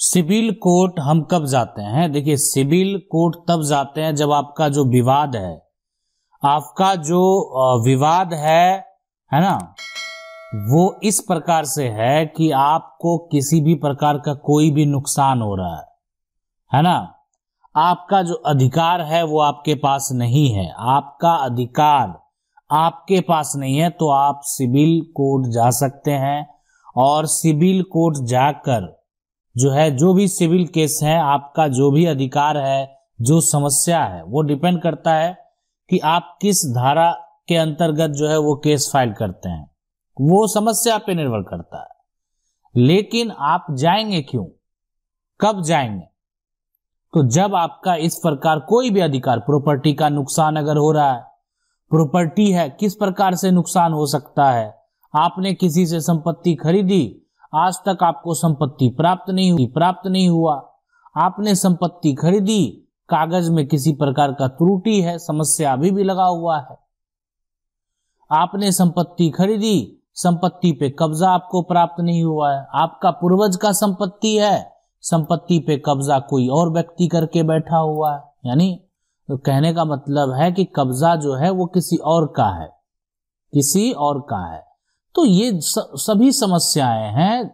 Civil court हम कब जाते हैं? देखिए, सिविल कोर्ट तब जाते हैं जब आपका जो विवाद है, आपका जो विवाद है ना, वो इस प्रकार से है कि आपको किसी भी प्रकार का कोई भी नुकसान हो रहा है ना, आपका जो अधिकार है वो आपके पास नहीं है, आपका अधिकार आपके पास नहीं है, तो आप सिविल कोर्ट जा सकते हैं। और सिविल कोर्ट जाकर जो है, जो भी सिविल केस है, आपका जो भी अधिकार है, जो समस्या है, वो डिपेंड करता है कि आप किस धारा के अंतर्गत जो है वो केस फाइल करते हैं, वो समस्या पे निर्भर करता है। लेकिन आप जाएंगे क्यों, कब जाएंगे? तो जब आपका इस प्रकार कोई भी अधिकार, प्रॉपर्टी का नुकसान अगर हो रहा है, प्रॉपर्टी है, किस प्रकार से नुकसान हो सकता है? आपने किसी से संपत्ति खरीदी, आज तक आपको संपत्ति प्राप्त नहीं हुआ। आपने संपत्ति खरीदी, कागज में किसी प्रकार का त्रुटि है, समस्या अभी भी लगा हुआ है। आपने संपत्ति खरीदी, संपत्ति पे कब्जा आपको प्राप्त नहीं हुआ है। आपका पूर्वज का संपत्ति है, संपत्ति पे कब्जा कोई और व्यक्ति करके बैठा हुआ है। यानी तो कहने का मतलब है कि कब्जा जो है वो किसी और का है, किसी और का है। तो ये सभी समस्याएं हैं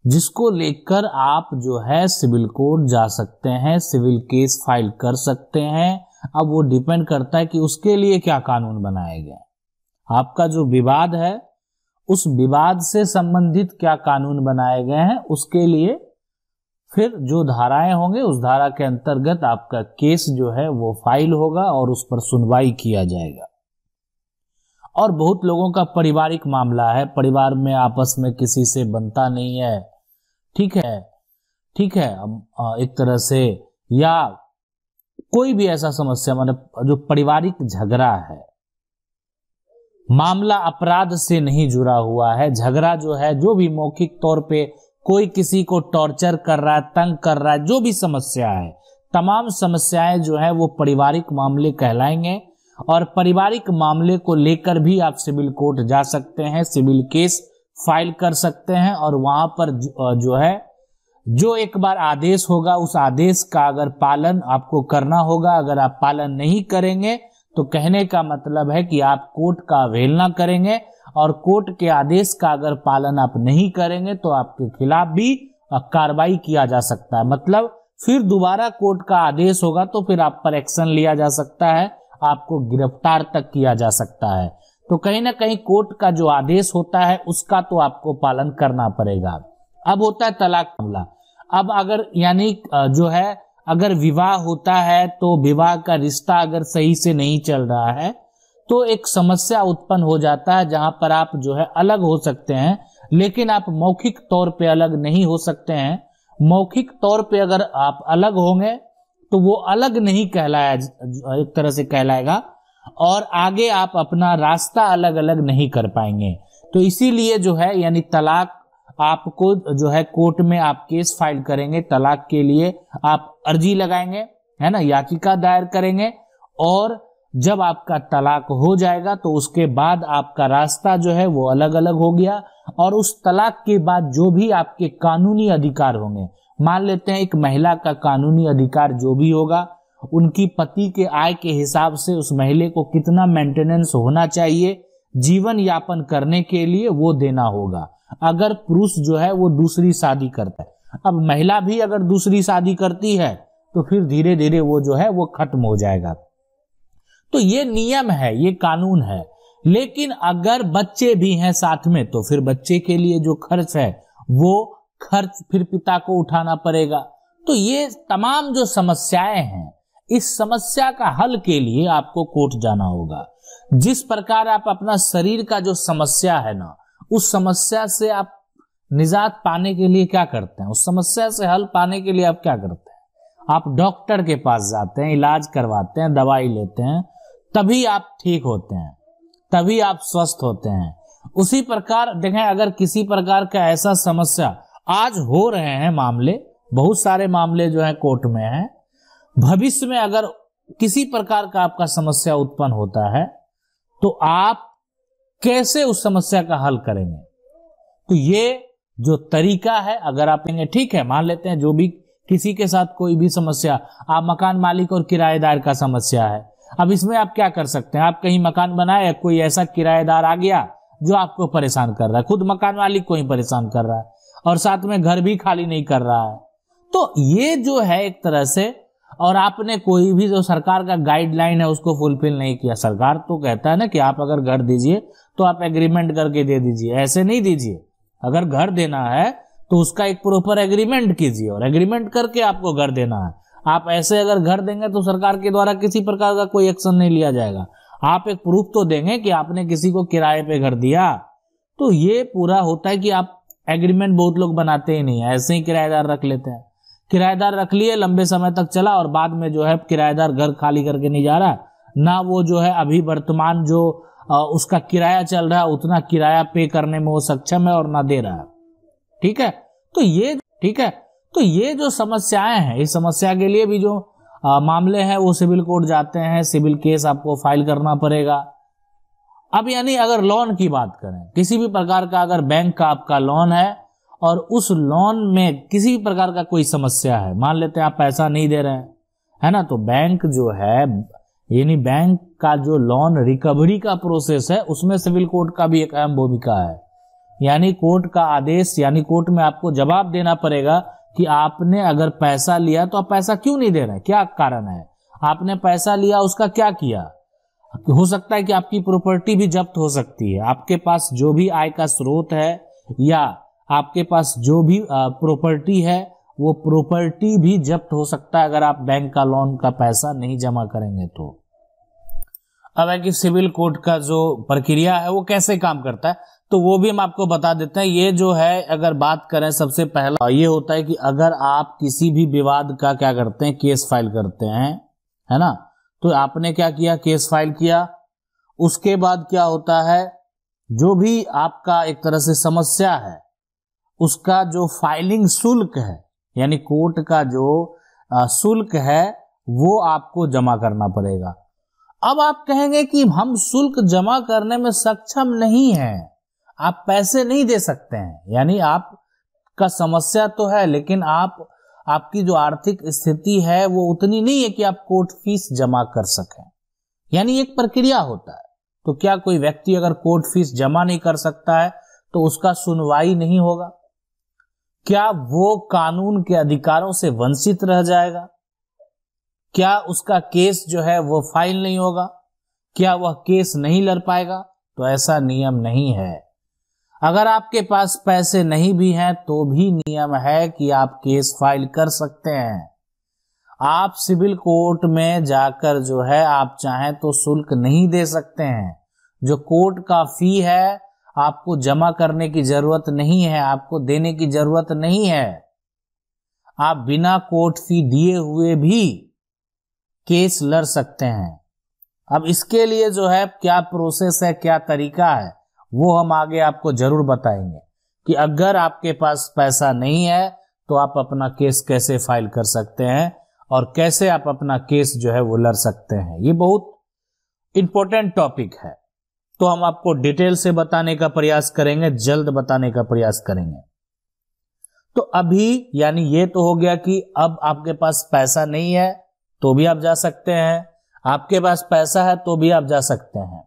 जिसको लेकर आप जो है सिविल कोर्ट जा सकते हैं, सिविल केस फाइल कर सकते हैं। अब वो डिपेंड करता है कि उसके लिए क्या कानून बनाए गए, आपका जो विवाद है उस विवाद से संबंधित क्या कानून बनाए गए हैं, उसके लिए फिर जो धाराएं होंगे उस धारा के अंतर्गत आपका केस जो है वो फाइल होगा और उस पर सुनवाई किया जाएगा। और बहुत लोगों का पारिवारिक मामला है, परिवार में आपस में किसी से बनता नहीं है, ठीक है, एक तरह से, या कोई भी ऐसा समस्या, मतलब जो पारिवारिक झगड़ा है, मामला अपराध से नहीं जुड़ा हुआ है, झगड़ा जो है, जो भी मौखिक तौर पे कोई किसी को टॉर्चर कर रहा है, तंग कर रहा है, जो भी समस्या है, तमाम समस्याएं जो है वो पारिवारिक मामले कहलाएंगे। और पारिवारिक मामले को लेकर भी आप सिविल कोर्ट जा सकते हैं, सिविल केस फाइल कर सकते हैं। और वहां पर जो है, जो एक बार आदेश होगा, उस आदेश का अगर पालन आपको करना होगा। अगर आप पालन नहीं करेंगे तो कहने का मतलब है कि आप कोर्ट का अवहेलना करेंगे, और कोर्ट के आदेश का अगर पालन आप नहीं करेंगे तो आपके खिलाफ भी कार्रवाई किया जा सकता है। मतलब फिर दोबारा कोर्ट का आदेश होगा तो फिर आप पर एक्शन लिया जा सकता है, आपको गिरफ्तार तक किया जा सकता है। तो कहीं ना कहीं कोर्ट का जो आदेश होता है उसका तो आपको पालन करना पड़ेगा। अब होता है तलाक मामला। अब अगर यानी जो है, अगर विवाह होता है तो विवाह का रिश्ता अगर सही से नहीं चल रहा है तो एक समस्या उत्पन्न हो जाता है, जहां पर आप जो है अलग हो सकते हैं, लेकिन आप मौखिक तौर पे अलग नहीं हो सकते हैं। मौखिक तौर पे अगर आप अलग होंगे तो वो अलग नहीं कहलाया, एक तरह से कहलाएगा, और आगे आप अपना रास्ता अलग अलग नहीं कर पाएंगे। तो इसीलिए जो है, यानी तलाक आपको जो है कोर्ट में आप केस फाइल करेंगे, तलाक के लिए आप अर्जी लगाएंगे, है ना, याचिका दायर करेंगे। और जब आपका तलाक हो जाएगा तो उसके बाद आपका रास्ता जो है वो अलग अलग हो गया। और उस तलाक के बाद जो भी आपके कानूनी अधिकार होंगे, मान लेते हैं एक महिला का कानूनी अधिकार जो भी होगा, उनकी पति के आय के हिसाब से उस महिला को कितना मेंटेनेंस होना चाहिए जीवन यापन करने के लिए, वो देना होगा। अगर पुरुष जो है वो दूसरी शादी करता है, अब महिला भी अगर दूसरी शादी करती है तो फिर धीरे धीरे वो जो है वो खत्म हो जाएगा। तो ये नियम है, ये कानून है। लेकिन अगर बच्चे भी हैं साथ में तो फिर बच्चे के लिए जो खर्च है वो खर्च फिर पिता को उठाना पड़ेगा। तो ये तमाम जो समस्याएं हैं, इस समस्या का हल के लिए आपको कोर्ट जाना होगा। जिस प्रकार आप अपना शरीर का जो समस्या है ना, उस समस्या से आप निजात पाने के लिए क्या करते हैं, उस समस्या से हल पाने के लिए आप क्या करते हैं? आप डॉक्टर के पास जाते हैं, इलाज करवाते हैं, दवाई लेते हैं, तभी आप ठीक होते हैं, तभी आप स्वस्थ होते हैं। उसी प्रकार देखें, अगर किसी प्रकार का ऐसा समस्या आज हो रहे हैं मामले, बहुत सारे मामले जो है कोर्ट में हैं, भविष्य में अगर किसी प्रकार का आपका समस्या उत्पन्न होता है तो आप कैसे उस समस्या का हल करेंगे? तो ये जो तरीका है, अगर आप कहेंगे ठीक है मान लेते हैं जो भी किसी के साथ कोई भी समस्या, आप मकान मालिक और किराएदार का समस्या है, अब इसमें आप क्या कर सकते हैं, आप कहीं मकान बनाए, कोई ऐसा किराएदार आ गया जो आपको परेशान कर रहा है, खुद मकान मालिक को ही परेशान कर रहा है और साथ में घर भी खाली नहीं कर रहा है, तो ये जो है एक तरह से, और आपने कोई भी जो सरकार का गाइडलाइन है उसको फुलफिल नहीं किया। सरकार तो कहता है ना कि आप अगर घर दीजिए तो आप एग्रीमेंट करके दे दीजिए, ऐसे नहीं दीजिए। अगर घर देना है तो उसका एक प्रॉपर एग्रीमेंट कीजिए और एग्रीमेंट करके आपको घर देना है। आप ऐसे अगर घर देंगे तो सरकार के द्वारा किसी प्रकार का कोई एक्शन नहीं लिया जाएगा। आप एक प्रूफ तो देंगे कि आपने किसी को किराए पे घर दिया। तो ये पूरा होता है कि आप एग्रीमेंट बहुत लोग बनाते ही नहीं है, ऐसे ही किराएदार रख लेते हैं। किराएदार रख लिए, लंबे समय तक चला और बाद में जो है किराएदार घर खाली करके नहीं जा रहा, ना वो जो है अभी वर्तमान जो उसका किराया चल रहा है उतना किराया पे करने में वो सक्षम है और ना दे रहा है। ठीक है, तो ये जो समस्याएं हैं, इस समस्या के लिए भी जो मामले हैं वो सिविल कोर्ट जाते हैं, सिविल केस आपको फाइल करना पड़ेगा। अब यानी अगर लोन की बात करें, किसी भी प्रकार का अगर बैंक का आपका लोन है और उस लोन में किसी भी प्रकार का कोई समस्या है, मान लेते हैं आप पैसा नहीं दे रहे हैं, है ना, तो बैंक जो है यानी बैंक का जो लोन रिकवरी का प्रोसेस है उसमें सिविल कोर्ट का भी एक अहम भूमिका है। यानी कोर्ट का आदेश, यानी कोर्ट में आपको जवाब देना पड़ेगा कि आपने अगर पैसा लिया तो आप पैसा क्यों नहीं दे रहे, क्या कारण है, आपने पैसा लिया उसका क्या किया। हो सकता है कि आपकी प्रॉपर्टी भी जब्त हो सकती है, आपके पास जो भी आय का स्रोत है या आपके पास जो भी प्रॉपर्टी है वो प्रॉपर्टी भी जब्त हो सकता है अगर आप बैंक का लोन का पैसा नहीं जमा करेंगे तो। अब है कि सिविल कोर्ट का जो प्रक्रिया है वो कैसे काम करता है, तो वो भी हम आपको बता देते हैं। ये जो है अगर बात करें, सबसे पहला ये होता है कि अगर आप किसी भी विवाद का क्या करते हैं, केस फाइल करते हैं, है ना, तो आपने क्या किया, केस फाइल किया। उसके बाद क्या होता है, जो भी आपका एक तरह से समस्या है उसका जो फाइलिंग शुल्क है, यानी कोर्ट का जो शुल्क है वो आपको जमा करना पड़ेगा। अब आप कहेंगे कि हम शुल्क जमा करने में सक्षम नहीं हैं, आप पैसे नहीं दे सकते हैं, यानी आपका समस्या तो है लेकिन आपकी जो आर्थिक स्थिति है वो उतनी नहीं है कि आप कोर्ट फीस जमा कर सकें। यानी एक प्रक्रिया होता है, तो क्या कोई व्यक्ति अगर कोर्ट फीस जमा नहीं कर सकता है तो उसका सुनवाई नहीं होगा, क्या वो कानून के अधिकारों से वंचित रह जाएगा, क्या उसका केस जो है वो फाइल नहीं होगा, क्या वह केस नहीं लड़ पाएगा, तो ऐसा नियम नहीं है। अगर आपके पास पैसे नहीं भी हैं तो भी नियम है कि आप केस फाइल कर सकते हैं। आप सिविल कोर्ट में जाकर जो है आप चाहें तो शुल्क नहीं दे सकते हैं, जो कोर्ट का फी है आपको जमा करने की जरूरत नहीं है, आपको देने की जरूरत नहीं है, आप बिना कोर्ट फी दिए हुए भी केस लड़ सकते हैं। अब इसके लिए जो है क्या प्रोसेस है, क्या तरीका है, वो हम आगे आपको जरूर बताएंगे कि अगर आपके पास पैसा नहीं है तो आप अपना केस कैसे फाइल कर सकते हैं और कैसे आप अपना केस जो है वो लड़ सकते हैं। ये बहुत इंपॉर्टेंट टॉपिक है, तो हम आपको डिटेल से बताने का प्रयास करेंगे, जल्द बताने का प्रयास करेंगे। तो अभी यानी ये तो हो गया कि अब आपके पास पैसा नहीं है तो भी आप जा सकते हैं, आपके पास पैसा है तो भी आप जा सकते हैं।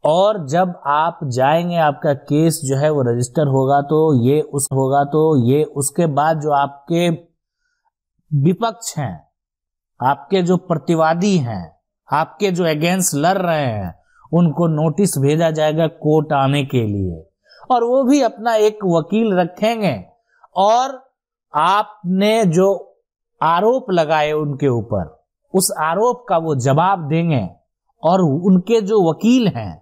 और जब आप जाएंगे आपका केस जो है वो रजिस्टर होगा तो ये उसके बाद जो आपके विपक्ष हैं, आपके जो प्रतिवादी हैं, आपके जो अगेंस्ट लड़ रहे हैं, उनको नोटिस भेजा जाएगा कोर्ट आने के लिए और वो भी अपना एक वकील रखेंगे और आपने जो आरोप लगाए उनके ऊपर, उस आरोप का वो जवाब देंगे और उनके जो वकील हैं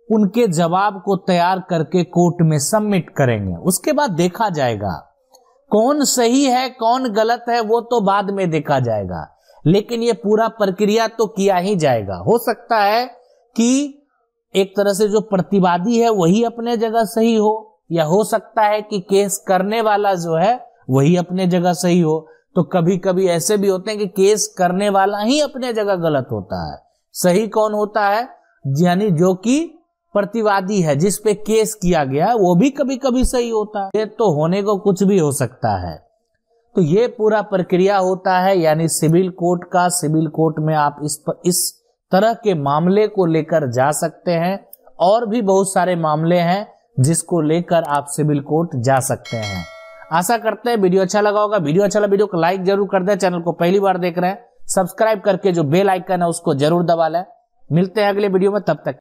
उनके जवाब को तैयार करके कोर्ट में सबमिट करेंगे। उसके बाद देखा जाएगा कौन सही है कौन गलत है, वो तो बाद में देखा जाएगा, लेकिन ये पूरा प्रक्रिया तो किया ही जाएगा। हो सकता है कि एक तरह से जो प्रतिवादी है वही अपने जगह सही हो, या हो सकता है कि केस करने वाला जो है वही अपने जगह सही हो। तो कभी कभी ऐसे भी होते हैं कि केस करने वाला ही अपने जगह गलत होता है। सही कौन होता है, यानी जो कि प्रतिवादी है जिस पे केस किया गया वो भी कभी कभी सही होता है। ये तो होने को कुछ भी हो सकता है। तो ये पूरा प्रक्रिया होता है, यानी सिविल कोर्ट का। सिविल कोर्ट में आप इस तरह के मामले को लेकर जा सकते हैं, और भी बहुत सारे मामले हैं जिसको लेकर आप सिविल कोर्ट जा सकते हैं। आशा करते हैं वीडियो अच्छा लगा होगा। वीडियो अच्छा लगा वीडियो को लाइक जरूर कर दें। चैनल को पहली बार देख रहे हैं सब्सक्राइब करके जो बेल आइकन है उसको जरूर दबा लें। मिलते हैं अगले वीडियो में, तब तक